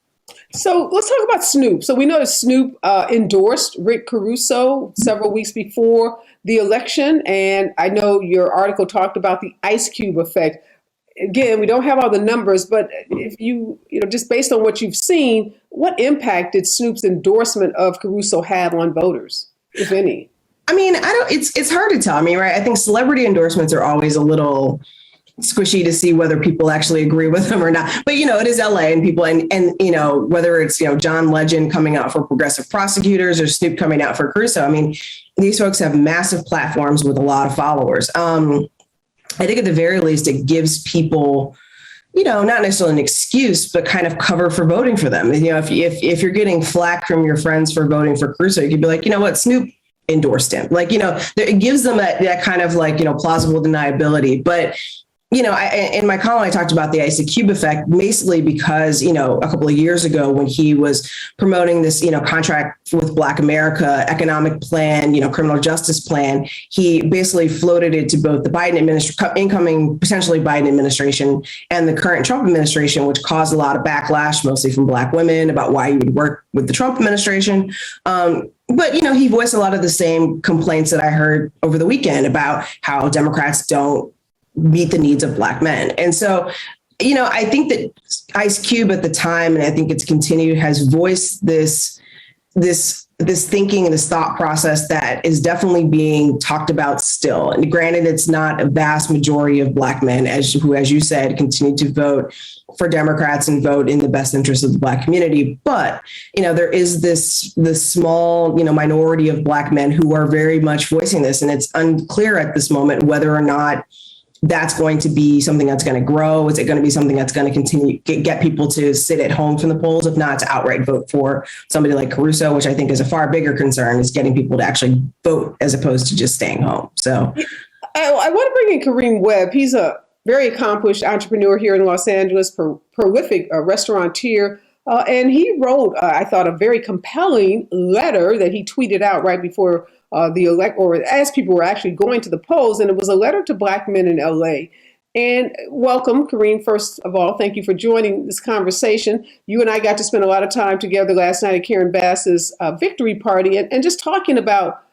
So let's talk about Snoop. So we know that Snoop endorsed Rick Caruso several weeks before the election. And I know your article talked about the ice cube effect. Again, we don't have all the numbers, but if just based on what you've seen, what impact did Snoop's endorsement of Caruso have on voters, if any? I mean, it's hard to tell. I mean, right. I think celebrity endorsements are always a little squishy to see whether people actually agree with them or not. But, it is LA and people and whether it's, John Legend coming out for progressive prosecutors or Snoop coming out for Caruso. I mean, these folks have massive platforms with a lot of followers. I think at the very least, it gives people, not necessarily an excuse, but kind of cover for voting for them. If you're getting flack from your friends for voting for Caruso, you could be like, Snoop endorsed him. It gives them that kind of plausible deniability. But in my column, I talked about the ice cube effect, basically because, a couple of years ago when he was promoting this, contract with Black America economic plan, criminal justice plan, he basically floated it to both the incoming, potentially Biden administration and the current Trump administration, which caused a lot of backlash, mostly from Black women about why he would work with the Trump administration. But, he voiced a lot of the same complaints that I heard over the weekend about how Democrats don't meet the needs of Black men. And so, I think that Ice Cube at the time, and I think it's continued, has voiced this thinking and this thought process that is definitely being talked about still. And granted, it's not a vast majority of Black men who, as you said, continue to vote for Democrats and vote in the best interest of the Black community. But, there is this small, minority of Black men who are very much voicing this. And it's unclear at this moment whether or not that's going to be something that's going to grow. Is it going to be something that's going to continue get people to sit at home from the polls, if not to outright vote for somebody like Caruso, which I think is a far bigger concern, is getting people to actually vote as opposed to just staying home. So I want to bring in Kareem Webb. He's a very accomplished entrepreneur here in Los Angeles, prolific restaurateur. And he wrote, I thought, a very compelling letter that he tweeted out right before as people were actually going to the polls. And it was a letter to Black men in LA. And welcome, Kareem. First of all, thank you for joining this conversation. You and I got to spend a lot of time together last night at Karen Bass's victory party and just talking about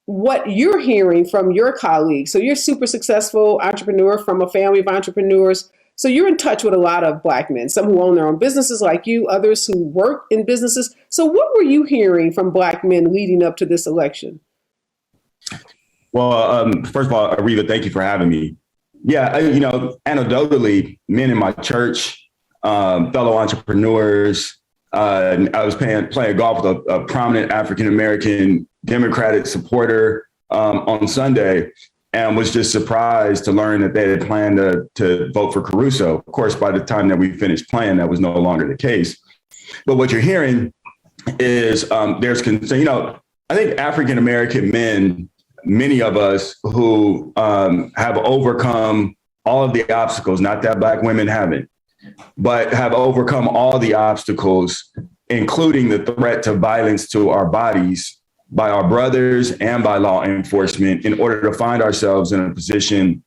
what you're hearing from your colleagues. So you're a super successful entrepreneur from a family of entrepreneurs. So you're in touch with a lot of Black men, some who own their own businesses like you, others who work in businesses. So what were you hearing from Black men leading up to this election? Well, first of all, Areva, thank you for having me. Yeah, anecdotally, men in my church, fellow entrepreneurs, I was playing golf with a prominent African-American Democratic supporter on Sunday, and was just surprised to learn that they had planned to vote for Caruso. Of course, by the time that we finished playing, that was no longer the case. But what you're hearing is there's concern. I think African-American men, many of us who have overcome all of the obstacles, not that Black women haven't, but have overcome all the obstacles, including the threat to violence to our bodies by our brothers and by law enforcement, in order to find ourselves in a position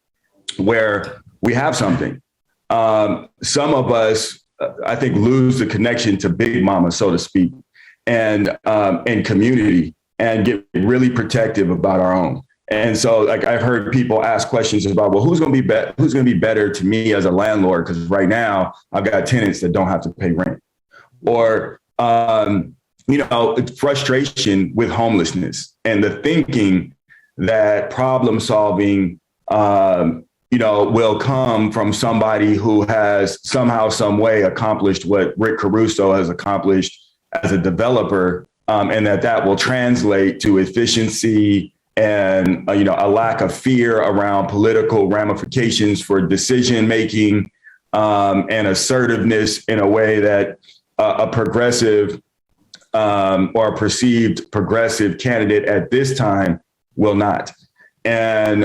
where we have something. Some of us, I think, lose the connection to Big Mama, so to speak, and community, and get really protective about our own. And so, like, I've heard people ask questions about, well, who's going to be better to me as a landlord? Because right now I've got tenants that don't have to pay rent, or frustration with homelessness and the thinking that problem solving, will come from somebody who has somehow, some way accomplished what Rick Caruso has accomplished as a developer, and that will translate to efficiency and a lack of fear around political ramifications for decision making, and assertiveness in a way that a progressive or a perceived progressive candidate at this time will not. And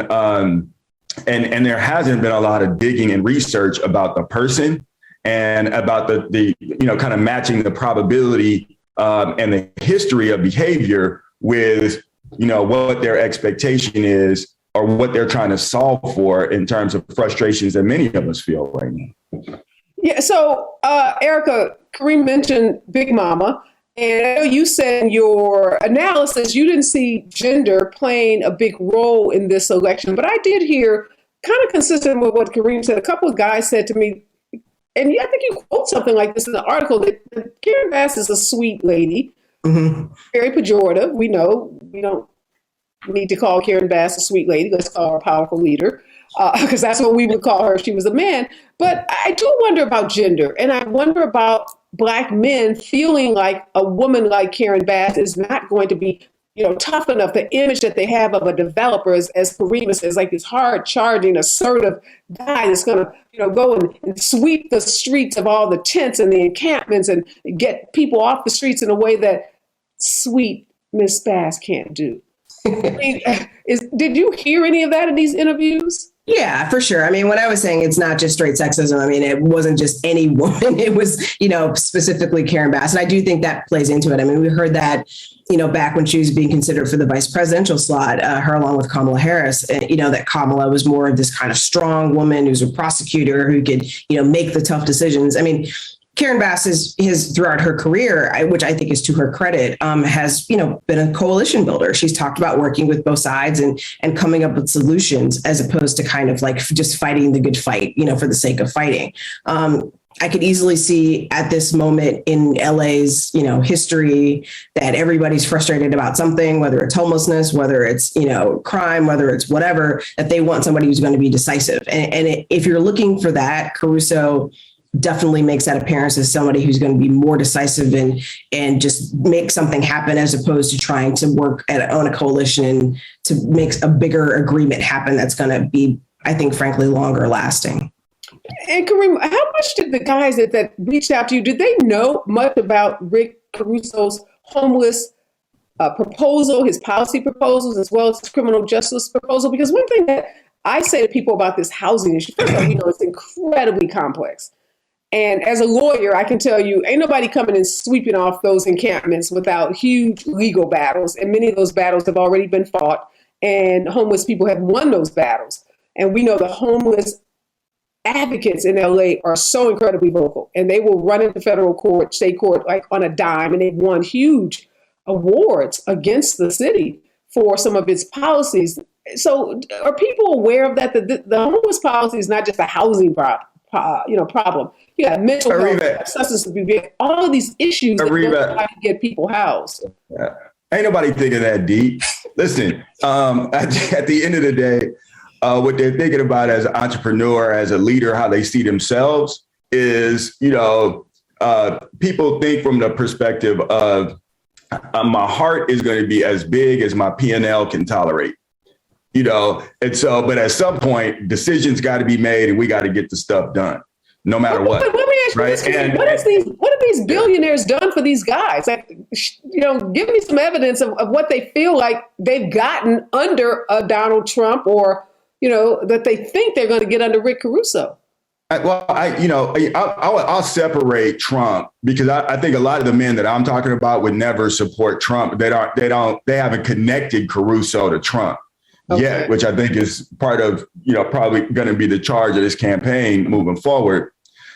there hasn't been a lot of digging and research about the person and about the kind of matching the probability and the history of behavior with what their expectation is or what they're trying to solve for in terms of frustrations that many of us feel right now. Yeah. So, Erica, Kareem mentioned Big Mama, and I know you said in your analysis you didn't see gender playing a big role in this election, but I did hear, kind of consistent with what Kareem said, a couple of guys said to me, and I think you quote something like this in the article, that Karen Bass is a sweet lady. Mm-hmm. Very pejorative. We know we don't need to call Karen Bass a sweet lady. Let's call her a powerful leader, because that's what we would call her if she was a man. But I do wonder about gender, and I wonder about Black men feeling like a woman like Karen Bass is not going to be, tough enough. The image that they have of a developer, as Karima says, like this hard charging, assertive guy that's going to, go and sweep the streets of all the tents and the encampments and get people off the streets in a way that sweet Miss Bass can't do. I mean, did you hear any of that in these interviews? Yeah, for sure. I mean, when I was saying it's not just straight sexism, I mean, it wasn't just any woman. It was, specifically Karen Bass. And I do think that plays into it. I mean, we heard that, back when she was being considered for the vice presidential slot, her along with Kamala Harris, that Kamala was more of this kind of strong woman who's a prosecutor who could, make the tough decisions. I mean, Karen Bass has throughout her career, which I think is to her credit, has, been a coalition builder. She's talked about working with both sides and coming up with solutions as opposed to kind of like just fighting the good fight, for the sake of fighting. I could easily see at this moment in LA's, history that everybody's frustrated about something, whether it's homelessness, whether it's, crime, whether it's whatever, that they want somebody who's going to be decisive. And if you're looking for that, Caruso definitely makes that appearance as somebody who's going to be more decisive and just make something happen, as opposed to trying to work on a coalition to make a bigger agreement happen that's going to be, I think, frankly, longer lasting. And Kareem, how much did the guys that reached out to you, did they know much about Rick Caruso's homeless proposal, his policy proposals, as well as his criminal justice proposal? Because one thing that I say to people about this housing issue, first of all, it's incredibly complex. And as a lawyer, I can tell you, ain't nobody coming and sweeping off those encampments without huge legal battles. And many of those battles have already been fought, and homeless people have won those battles. And we know the homeless advocates in LA are so incredibly vocal, and they will run into federal court, state court, like on a dime. And they've won huge awards against the city for some of its policies. So are people aware of that? The homeless policy is not just a housing problem. Yeah, mental health, substance abuse, all of these issues that don't try to get people housed. Yeah. Ain't nobody thinking that deep. Listen, at the end of the day, what they're thinking about as an entrepreneur, as a leader, how they see themselves is, people think from the perspective of my heart is going to be as big as my P&L can tolerate. And so, but at some point, decisions got to be made, and we got to get the stuff done, no matter what. Let me ask you this: what have these billionaires done for these guys? Like, give me some evidence of what they feel like they've gotten under Donald Trump, or that they think they're going to get under Rick Caruso. I'll separate Trump, because I think a lot of the men that I'm talking about would never support Trump. They haven't connected Caruso to Trump. Okay. Yet, which I think is part of, probably going to be the charge of this campaign moving forward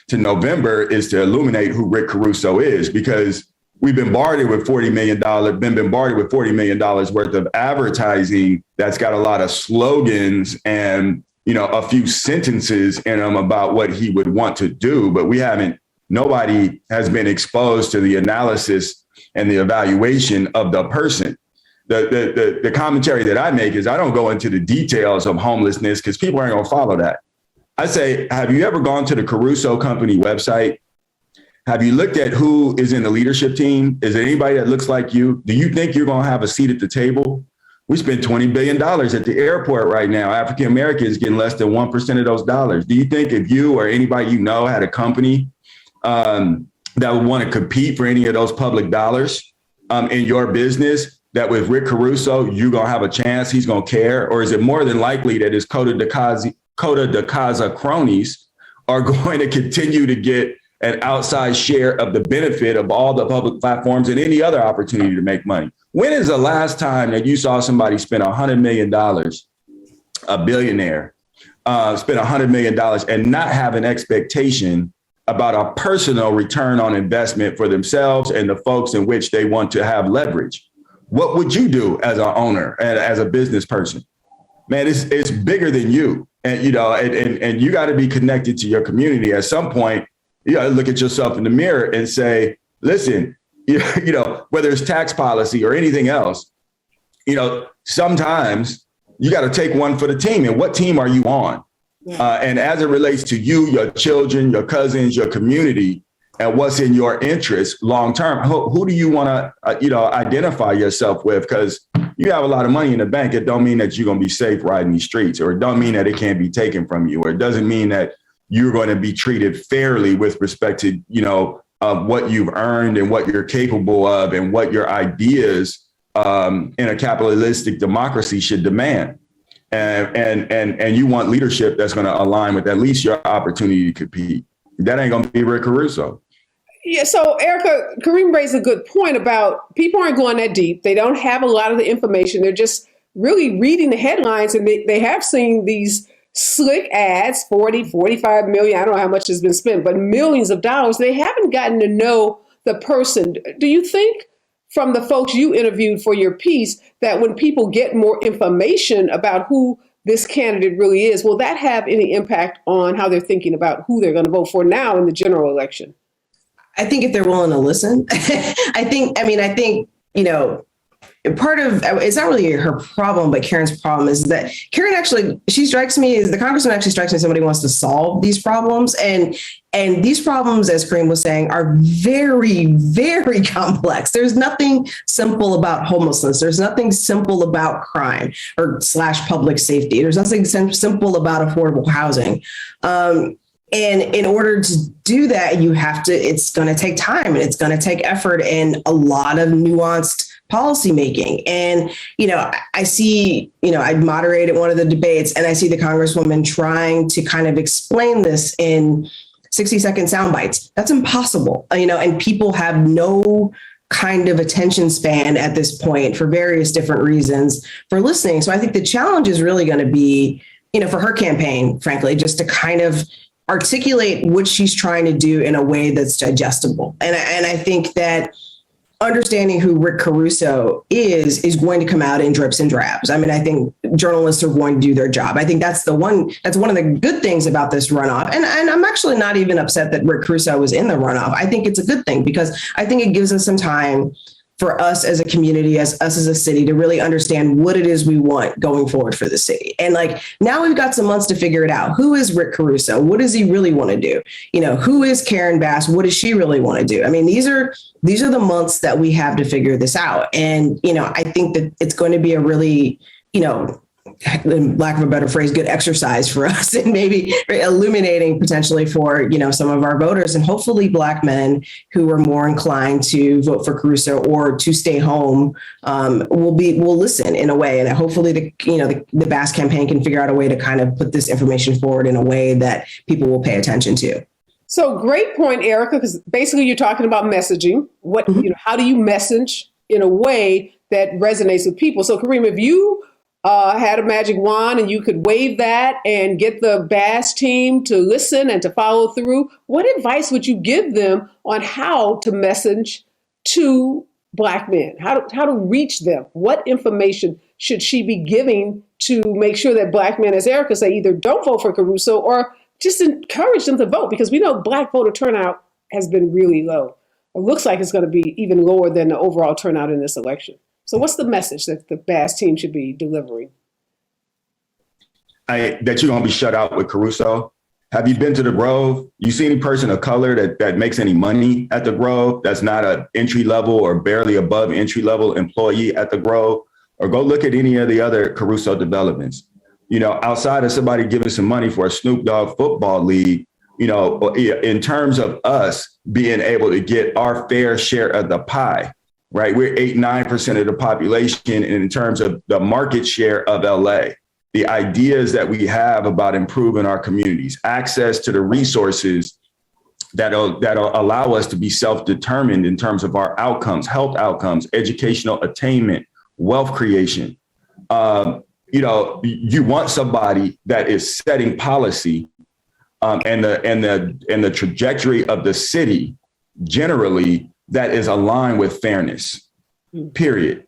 to November, is to illuminate who Rick Caruso is, because we've been bombarded with $40 million worth of advertising that's got a lot of slogans and, a few sentences in them about what he would want to do. But nobody has been exposed to the analysis and the evaluation of the person. The commentary that I make is I don't go into the details of homelessness because people aren't going to follow that. I say, have you ever gone to the Caruso Company website? Have you looked at who is in the leadership team? Is there anybody that looks like you? Do you think you're going to have a seat at the table? We spend $20 billion at the airport right now. African Americans getting less than 1% of those dollars. Do you think if you or anybody had a company that would want to compete for any of those public dollars in your business, that with Rick Caruso, you're going to have a chance, he's going to care? Or is it more than likely that his Coda de Casa cronies are going to continue to get an outsized share of the benefit of all the public platforms and any other opportunity to make money? When is the last time that you saw somebody spend $100 million, a billionaire, spend $100 million and not have an expectation about a personal return on investment for themselves and the folks in which they want to have leverage? What would you do as an owner and as a business person? Man, it's bigger than you. And, and you got to be connected to your community. At some point, you got to look at yourself in the mirror and say, listen, whether it's tax policy or anything else, sometimes you got to take one for the team. And what team are you on? And as it relates to you, your children, your cousins, your community, and what's in your interest long term, who do you want to, identify yourself with? Because you have a lot of money in the bank. It don't mean that you're going to be safe riding these streets, or it don't mean that it can't be taken from you, or it doesn't mean that you're going to be treated fairly with respect to, what you've earned and what you're capable of and what your ideas in a capitalistic democracy should demand. And you want leadership that's going to align with at least your opportunity to compete. That ain't going to be Rick Caruso. Yeah, so Erica, Kareem raised a good point about people aren't going that deep. They don't have a lot of the information. They're just really reading the headlines, and they have seen these slick ads, 40, 45 million. I don't know how much has been spent, but millions of dollars. They haven't gotten to know the person. Do you think from the folks you interviewed for your piece that when people get more information about who this candidate really is, will that have any impact on how they're thinking about who they're going to vote for now in the general election? I think if they're willing to listen, I think, part of, it's not really her problem, but Karen's problem is that Karen actually, the congressman actually strikes me as somebody who wants to solve these problems. And these problems, as Kareem was saying, are very, very complex. There's nothing simple about homelessness. There's nothing simple about crime or / public safety. There's nothing simple about affordable housing. And in order to do that, it's going to take time and it's going to take effort and a lot of nuanced policymaking. And, I see, I moderated one of the debates and I see the Congresswoman trying to kind of explain this in 60-second sound bites. That's impossible, and people have no kind of attention span at this point for various different reasons for listening. So I think the challenge is really going to be, for her campaign, frankly, just to kind of articulate what she's trying to do in a way that's digestible. And I think that understanding who Rick Caruso is going to come out in drips and drabs. I mean, I think journalists are going to do their job. I think that's one of the good things about this runoff. And I'm actually not even upset that Rick Caruso was in the runoff. I think it's a good thing because I think it gives us some time for us as a community, us as a city, to really understand what it is we want going forward for the city. And now we've got some months to figure it out. Who is Rick Caruso? What does he really want to do? Who is Karen Bass? What does she really want to do? I mean, these are the months that we have to figure this out. And, I think that it's going to be a really, in lack of a better phrase, good exercise for us and maybe illuminating potentially for, some of our voters and hopefully Black men who are more inclined to vote for Caruso or to stay home will listen in a way. And hopefully the Bass campaign can figure out a way to kind of put this information forward in a way that people will pay attention to. So great point, Erica, because basically you're talking about messaging. How do you message in a way that resonates with people? So Kareem, if you had a magic wand and you could wave that and get the Bass team to listen and to follow through, what advice would you give them on how to message to Black men, how to reach them. What information should she be giving to make sure that Black men, as Erica say, either don't vote for Caruso or just encourage them to vote? Because we know Black voter turnout has been really low. It looks like it's going to be even lower than the overall turnout in this election. So what's the message that the Bass team should be delivering? That you're going to be shut out with Caruso. Have you been to the Grove? You see any person of color that makes any money at the Grove that's not an entry level or barely above entry level employee at the Grove? Or go look at any of the other Caruso developments. You know, outside of somebody giving some money for a Snoop Dogg football league, you know, in terms of us being able to get our fair share of the pie, right? We're 8-9% of the population. And in terms of the market share of LA, the ideas that we have about improving our communities, access to the resources that'll allow us to be self-determined in terms of our outcomes, health outcomes, educational attainment, wealth creation. You know, you want somebody that is setting policy and the trajectory of the city generally that is aligned with fairness, period.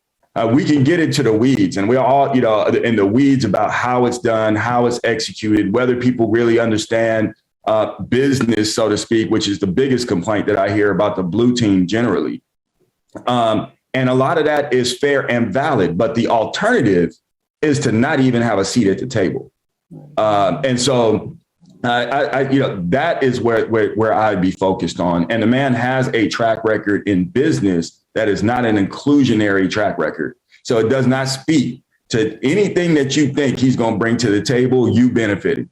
We can get into the weeds, and we're all, you know, in the weeds about how it's done, how it's executed, whether people really understand business, so to speak, which is the biggest complaint that I hear about the blue team generally. And a lot of that is fair and valid, but the alternative is to not even have a seat at the table. And so, you know, that is where I'd be focused on. And the man has a track record in business that is not an inclusionary track record. So it does not speak to anything that you think he's going to bring to the table. You benefited.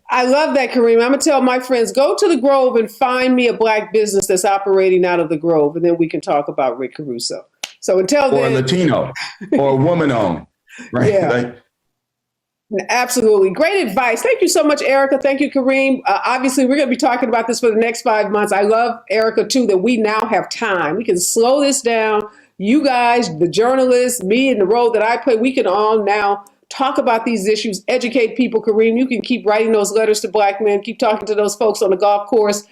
I love that, Kareem. I'm going to tell my friends, go to the Grove and find me a Black business that's operating out of the Grove, and then we can talk about Rick Caruso. So until then. Or a Latino or a woman-owned, right? Yeah. Absolutely. Great advice. Thank you so much, Erica. Thank you, Kareem. Obviously, we're going to be talking about this for the next 5 months. I love, Erica, too, that we now have time. We can slow this down. You guys, the journalists, me, and the role that I play, we can all now talk about these issues, educate people. Kareem, you can keep writing those letters to Black men, keep talking to those folks on the golf course,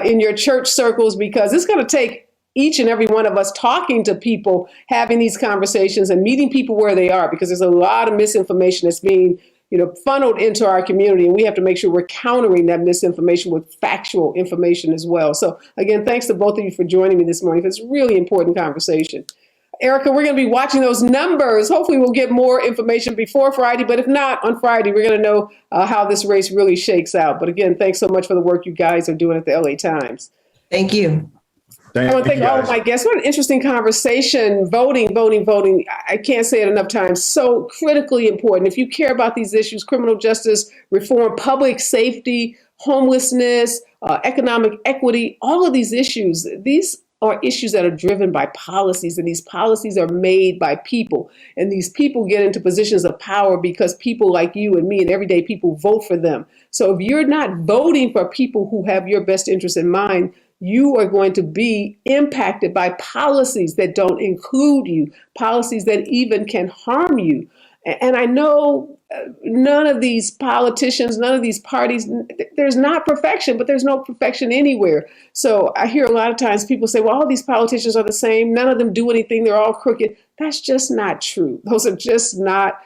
in your church circles, because it's going to take each and every one of us talking to people, having these conversations and meeting people where they are, because there's a lot of misinformation that's being, you know, funneled into our community. And we have to make sure we're countering that misinformation with factual information as well. So again, thanks to both of you for joining me this morning for this really important conversation. Erica, we're going to be watching those numbers. Hopefully we'll get more information before Friday, but if not, on Friday, we're going to know how this race really shakes out. But again, thanks so much for the work you guys are doing at the LA Times. Thank you. I want to thank all of my guests. What an interesting conversation. Voting. I can't say it enough times. So critically important. If you care about these issues, criminal justice reform, public safety, homelessness, economic equity, all of these issues, these are issues that are driven by policies, and these policies are made by people. And these people get into positions of power because people like you and me and everyday people vote for them. So if you're not voting for people who have your best interest in mind, you are going to be impacted by policies that don't include you, policies that even can harm you. And I know none of these politicians, none of these parties, there's not perfection, but there's no perfection anywhere. So I hear a lot of times people say, well, all these politicians are the same. None of them do anything. They're all crooked. That's just not true. Those are just not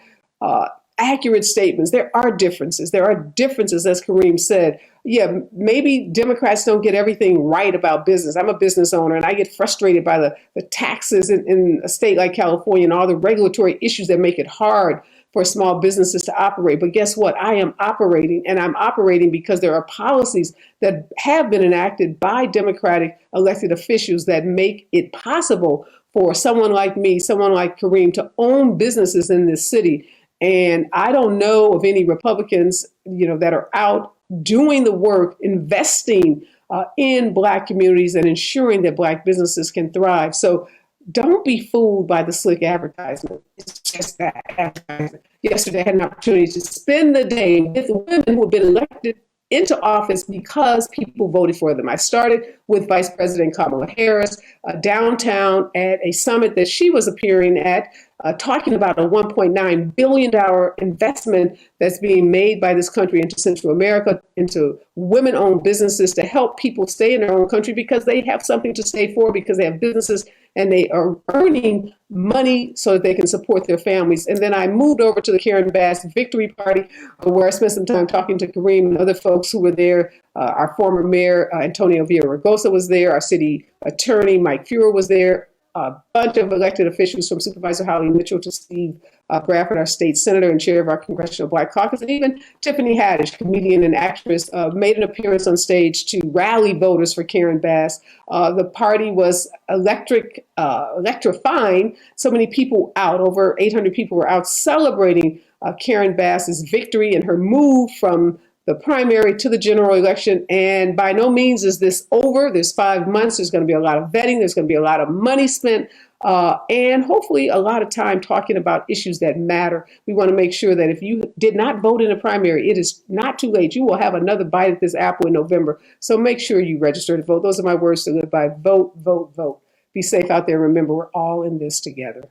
accurate statements. There are differences. There are differences, as Kareem said. Yeah, maybe Democrats don't get everything right about business. I'm a business owner, and I get frustrated by the taxes in a state like California and all the regulatory issues that make it hard for small businesses to operate. But guess what? I am operating, and I'm operating because there are policies that have been enacted by Democratic elected officials that make it possible for someone like me, someone like Kareem, to own businesses in this city. And I don't know of any Republicans, you know, that are out doing the work, investing in Black communities and ensuring that Black businesses can thrive. So don't be fooled by the slick advertisement. It's just that advertisement. Yesterday, I had an opportunity to spend the day with women who have been elected into office because people voted for them. I started with Vice President Kamala Harris downtown at a summit that she was appearing at talking about a $1.9 billion investment that's being made by this country into Central America, into women-owned businesses to help people stay in their own country because they have something to stay for, because they have businesses and they are earning money so that they can support their families. And then I moved over to the Karen Bass Victory Party, where I spent some time talking to Kareem and other folks who were there. Our former mayor, Antonio Villaraigosa, was there. Our city attorney, Mike Fuhrer, was there. A bunch of elected officials from Supervisor Holly Mitchell to Steve Bradford, our state senator and chair of our Congressional Black Caucus, and even Tiffany Haddish, comedian and actress, made an appearance on stage to rally voters for Karen Bass. The party was electrifying. So many people out, over 800 people were out celebrating Karen Bass's victory and her move from the primary to the general election. And by no means is this over. There's 5 months. There's going to be a lot of vetting. There's going to be a lot of money spent, and hopefully a lot of time talking about issues that matter. We want to make sure that if you did not vote in a primary, it is not too late. You will have another bite at this apple in November. So make sure you register to vote. Those are my words to live by. Vote, vote, vote. Be safe out there. Remember, we're all in this together.